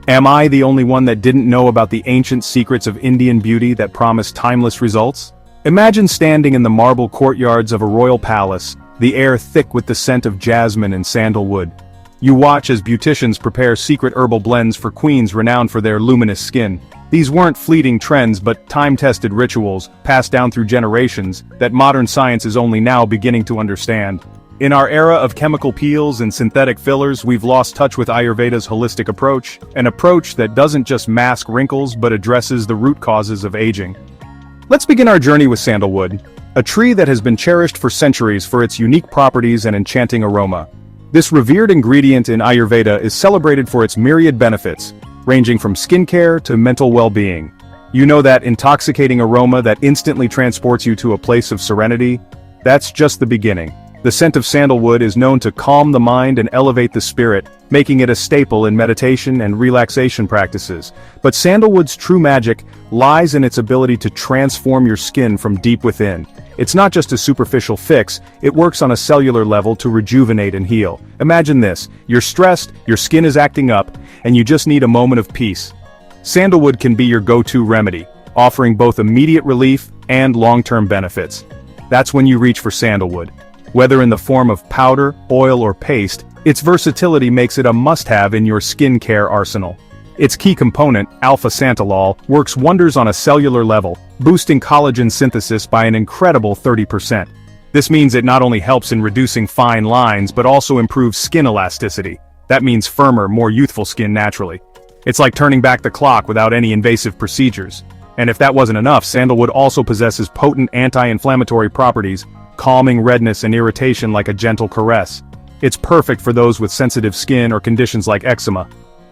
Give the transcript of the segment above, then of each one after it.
Am I the only one that didn't know about the ancient secrets of Indian beauty that promise timeless results? Imagine standing in the marble courtyards of a royal palace, the air thick with the scent of jasmine and sandalwood. You watch as beauticians prepare secret herbal blends for queens renowned for their luminous skin. These weren't fleeting trends but time-tested rituals, passed down through generations, that modern science is only now beginning to understand. In our era of chemical peels and synthetic fillers, we've lost touch with Ayurveda's holistic approach, an approach that doesn't just mask wrinkles but addresses the root causes of aging. Let's begin our journey with sandalwood, a tree that has been cherished for centuries for its unique properties and enchanting aroma. This revered ingredient in Ayurveda is celebrated for its myriad benefits, ranging from skincare to mental well-being. You know that intoxicating aroma that instantly transports you to a place of serenity? That's just the beginning. The scent of sandalwood is known to calm the mind and elevate the spirit, making it a staple in meditation and relaxation practices. But sandalwood's true magic lies in its ability to transform your skin from deep within. It's not just a superficial fix, it works on a cellular level to rejuvenate and heal. Imagine this, you're stressed, your skin is acting up, and you just need a moment of peace. Sandalwood can be your go-to remedy, offering both immediate relief and long-term benefits. That's when you reach for sandalwood. Whether in the form of powder, oil, or paste, its versatility makes it a must-have in your skincare arsenal. Its key component, alpha-santalol, works wonders on a cellular level, boosting collagen synthesis by an incredible 30%. This means it not only helps in reducing fine lines but also improves skin elasticity. That means firmer, more youthful skin naturally. It's like turning back the clock without any invasive procedures. And if that wasn't enough, sandalwood also possesses potent anti-inflammatory properties, calming redness and irritation like a gentle caress. It's perfect for those with sensitive skin or conditions like eczema.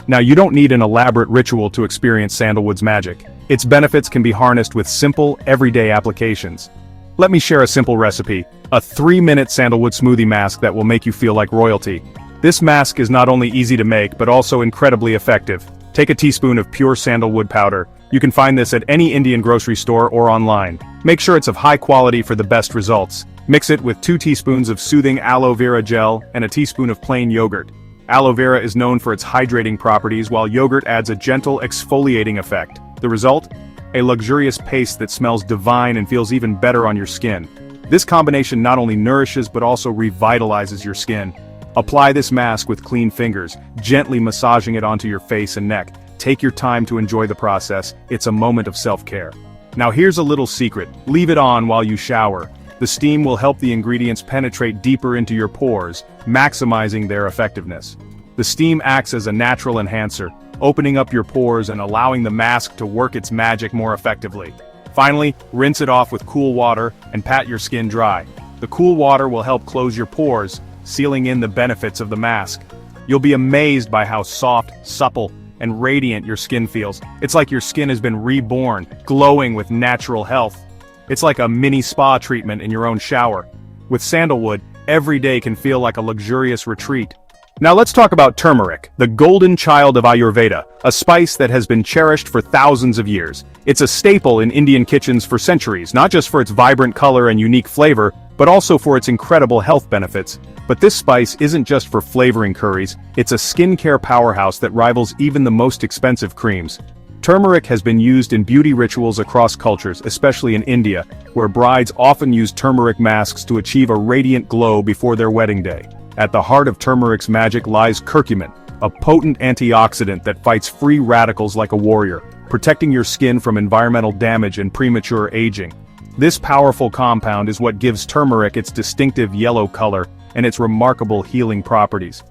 Now, you don't need an elaborate ritual to experience sandalwood's magic. Its benefits can be harnessed with simple, everyday applications. Let me share a simple recipe, a 3-minute sandalwood smoothie mask that will make you feel like royalty. This mask is not only easy to make but also incredibly effective. Take a teaspoon of pure sandalwood powder. You can find this at any Indian grocery store or online. Make sure it's of high quality for the best results. Mix it with 2 teaspoons of soothing aloe vera gel and a teaspoon of plain yogurt. Aloe vera is known for its hydrating properties, while yogurt adds a gentle exfoliating effect. The result? A luxurious paste that smells divine and feels even better on your skin. This combination not only nourishes but also revitalizes your skin. Apply this mask with clean fingers, gently massaging it onto your face and neck. Take your time to enjoy the process, it's a moment of self-care. Now here's a little secret, leave it on while you shower. The steam will help the ingredients penetrate deeper into your pores, maximizing their effectiveness. The steam acts as a natural enhancer, opening up your pores and allowing the mask to work its magic more effectively. Finally, rinse it off with cool water and pat your skin dry. The cool water will help close your pores, sealing in the benefits of the mask. You'll be amazed by how soft, supple, and radiant your skin feels. It's like your skin has been reborn, glowing with natural health. It's like a mini spa treatment in your own shower. With sandalwood, every day can feel like a luxurious retreat. Now let's talk about turmeric, the golden child of Ayurveda, a spice that has been cherished for thousands of years. It's a staple in Indian kitchens for centuries, not just for its vibrant color and unique flavor, but also for its incredible health benefits. But this spice isn't just for flavoring curries, it's a skincare powerhouse that rivals even the most expensive creams. Turmeric has been used in beauty rituals across cultures, especially in India, where brides often use turmeric masks to achieve a radiant glow before their wedding day. At the heart of turmeric's magic lies curcumin, a potent antioxidant that fights free radicals like a warrior, protecting your skin from environmental damage and premature aging. This powerful compound is what gives turmeric its distinctive yellow color and its remarkable healing properties.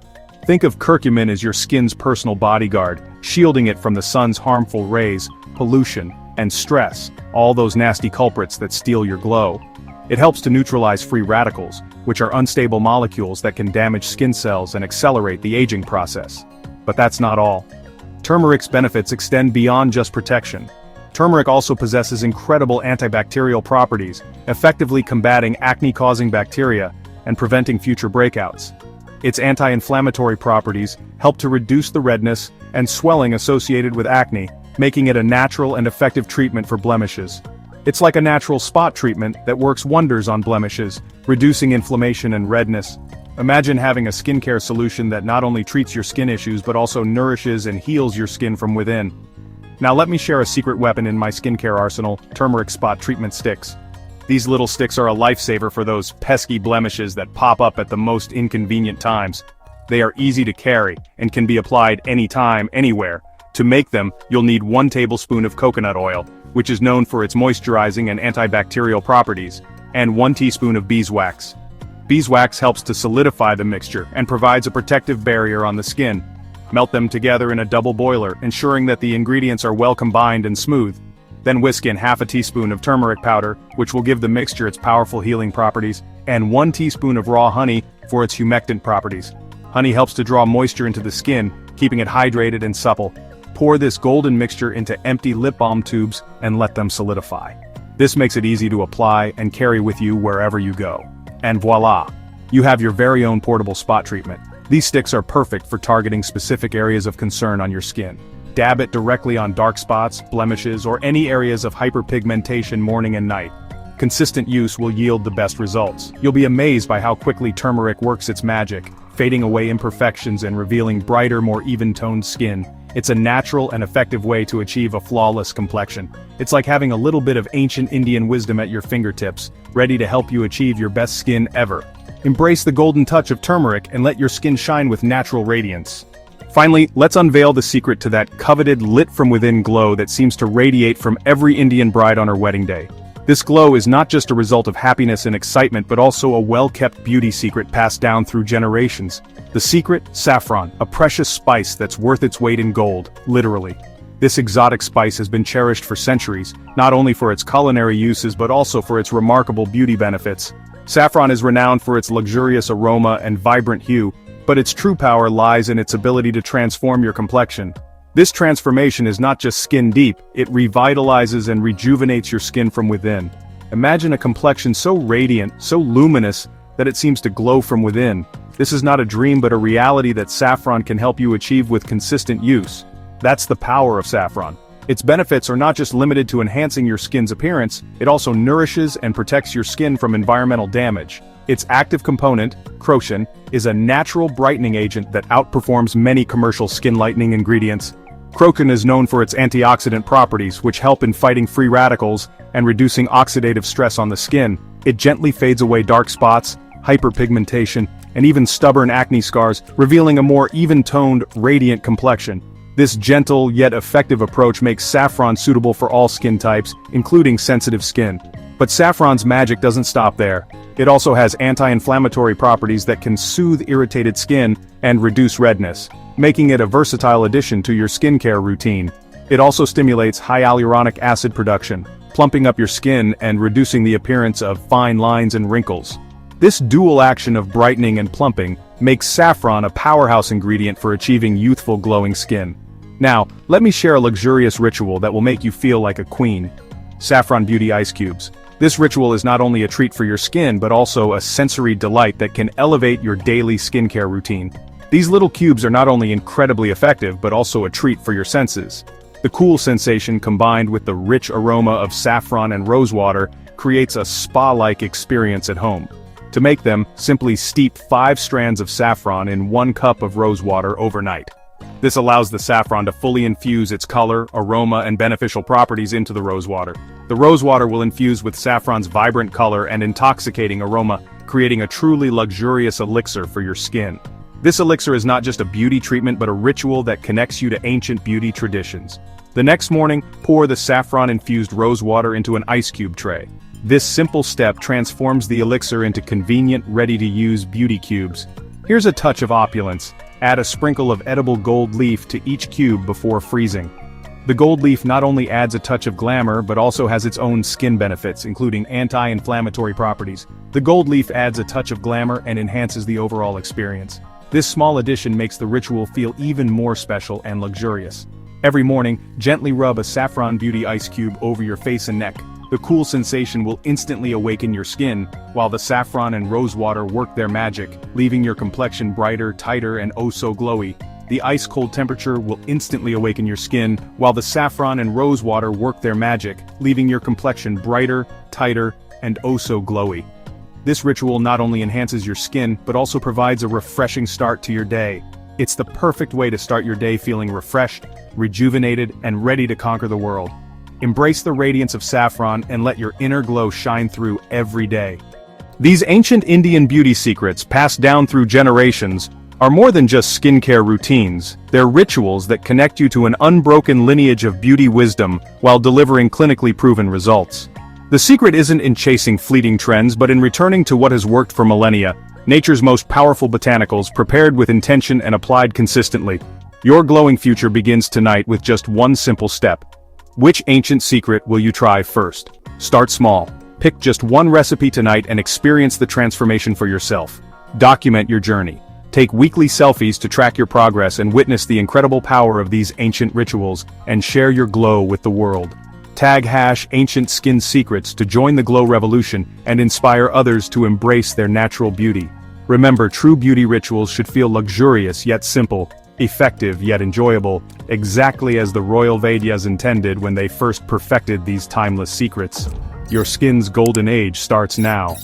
Think of curcumin as your skin's personal bodyguard, shielding it from the sun's harmful rays, pollution, and stress, all those nasty culprits that steal your glow. It helps to neutralize free radicals, which are unstable molecules that can damage skin cells and accelerate the aging process. But that's not all. Turmeric's benefits extend beyond just protection. Turmeric also possesses incredible antibacterial properties, effectively combating acne-causing bacteria and preventing future breakouts. Its anti-inflammatory properties help to reduce the redness and swelling associated with acne, making it a natural and effective treatment for blemishes. It's like a natural spot treatment that works wonders on blemishes, reducing inflammation and redness. Imagine having a skincare solution that not only treats your skin issues but also nourishes and heals your skin from within. Now let me share a secret weapon in my skincare arsenal: turmeric spot treatment sticks. These little sticks are a lifesaver for those pesky blemishes that pop up at the most inconvenient times. They are easy to carry and can be applied anytime, anywhere. To make them, you'll need 1 tablespoon of coconut oil, which is known for its moisturizing and antibacterial properties, and 1 teaspoon of beeswax. Beeswax helps to solidify the mixture and provides a protective barrier on the skin. Melt them together in a double boiler, ensuring that the ingredients are well combined and smooth. Then whisk in half a teaspoon of turmeric powder, which will give the mixture its powerful healing properties, and 1 teaspoon of raw honey for its humectant properties. Honey helps to draw moisture into the skin, keeping it hydrated and supple. Pour this golden mixture into empty lip balm tubes and let them solidify. This makes it easy to apply and carry with you wherever you go. And voila! You have your very own portable spot treatment. These sticks are perfect for targeting specific areas of concern on your skin. Dab it directly on dark spots, blemishes, or any areas of hyperpigmentation morning and night. Consistent use will yield the best results. You'll be amazed by how quickly turmeric works its magic, fading away imperfections and revealing brighter, more even-toned skin. It's a natural and effective way to achieve a flawless complexion. It's like having a little bit of ancient Indian wisdom at your fingertips, ready to help you achieve your best skin ever. Embrace the golden touch of turmeric and let your skin shine with natural radiance. Finally, let's unveil the secret to that coveted lit-from-within glow that seems to radiate from every Indian bride on her wedding day. This glow is not just a result of happiness and excitement but also a well-kept beauty secret passed down through generations. The secret? Saffron, a precious spice that's worth its weight in gold, literally. This exotic spice has been cherished for centuries, not only for its culinary uses but also for its remarkable beauty benefits. Saffron is renowned for its luxurious aroma and vibrant hue, but its true power lies in its ability to transform your complexion. This transformation is not just skin deep, it revitalizes and rejuvenates your skin from within. Imagine a complexion so radiant, so luminous, that it seems to glow from within. This is not a dream but a reality that saffron can help you achieve with consistent use. That's the power of saffron. Its benefits are not just limited to enhancing your skin's appearance, it also nourishes and protects your skin from environmental damage. Its active component, Collagen, is a natural brightening agent that outperforms many commercial skin lightening ingredients. Collagen is known for its antioxidant properties, which help in fighting free radicals and reducing oxidative stress on the skin. It gently fades away dark spots, hyperpigmentation, and even stubborn acne scars, revealing a more even-toned, radiant complexion. This gentle yet effective approach makes saffron suitable for all skin types, including sensitive skin. But saffron's magic doesn't stop there. It also has anti-inflammatory properties that can soothe irritated skin and reduce redness, making it a versatile addition to your skincare routine. It also stimulates high hyaluronic acid production, plumping up your skin and reducing the appearance of fine lines and wrinkles. This dual action of brightening and plumping makes saffron a powerhouse ingredient for achieving youthful glowing skin. Now, let me share a luxurious ritual that will make you feel like a queen. Saffron Beauty Ice Cubes. This ritual is not only a treat for your skin but also a sensory delight that can elevate your daily skincare routine. These little cubes are not only incredibly effective but also a treat for your senses. The cool sensation combined with the rich aroma of saffron and rosewater creates a spa-like experience at home. To make them, simply steep 5 strands of saffron in 1 cup of rosewater overnight. This allows the saffron to fully infuse its color, aroma, and beneficial properties into the rosewater. The rosewater will infuse with saffron's vibrant color and intoxicating aroma, creating a truly luxurious elixir for your skin. This elixir is not just a beauty treatment but a ritual that connects you to ancient beauty traditions. The next morning, pour the saffron-infused rosewater into an ice cube tray. This simple step transforms the elixir into convenient, ready-to-use beauty cubes. Here's a touch of opulence. Add a sprinkle of edible gold leaf to each cube before freezing. The gold leaf not only adds a touch of glamour but also has its own skin benefits, including anti-inflammatory properties. The gold leaf adds a touch of glamour and enhances the overall experience. This small addition makes the ritual feel even more special and luxurious. Every morning, gently rub a saffron beauty ice cube over your face and neck. The cool sensation will instantly awaken your skin, while the saffron and rosewater work their magic, leaving your complexion brighter, tighter, and oh so glowy. The ice-cold temperature will instantly awaken your skin, while the saffron and rosewater work their magic, leaving your complexion brighter, tighter, and oh so glowy. This ritual not only enhances your skin, but also provides a refreshing start to your day. It's the perfect way to start your day feeling refreshed, rejuvenated, and ready to conquer the world. Embrace the radiance of saffron and let your inner glow shine through every day. These ancient Indian beauty secrets, passed down through generations, are more than just skincare routines. They're rituals that connect you to an unbroken lineage of beauty wisdom while delivering clinically proven results. The secret isn't in chasing fleeting trends, but in returning to what has worked for millennia, nature's most powerful botanicals prepared with intention and applied consistently. Your glowing future begins tonight with just one simple step. Which ancient secret will you try first? Start small. Pick just one recipe tonight and experience the transformation for yourself. Document your journey. Take weekly selfies to track your progress and witness the incredible power of these ancient rituals, and share your glow with the world. Tag #AncientSkinSecrets to join the glow revolution and inspire others to embrace their natural beauty. Remember, true beauty rituals should feel luxurious yet simple, effective yet enjoyable, exactly as the royal Vedyas intended when they first perfected these timeless secrets. Your skin's golden age starts now.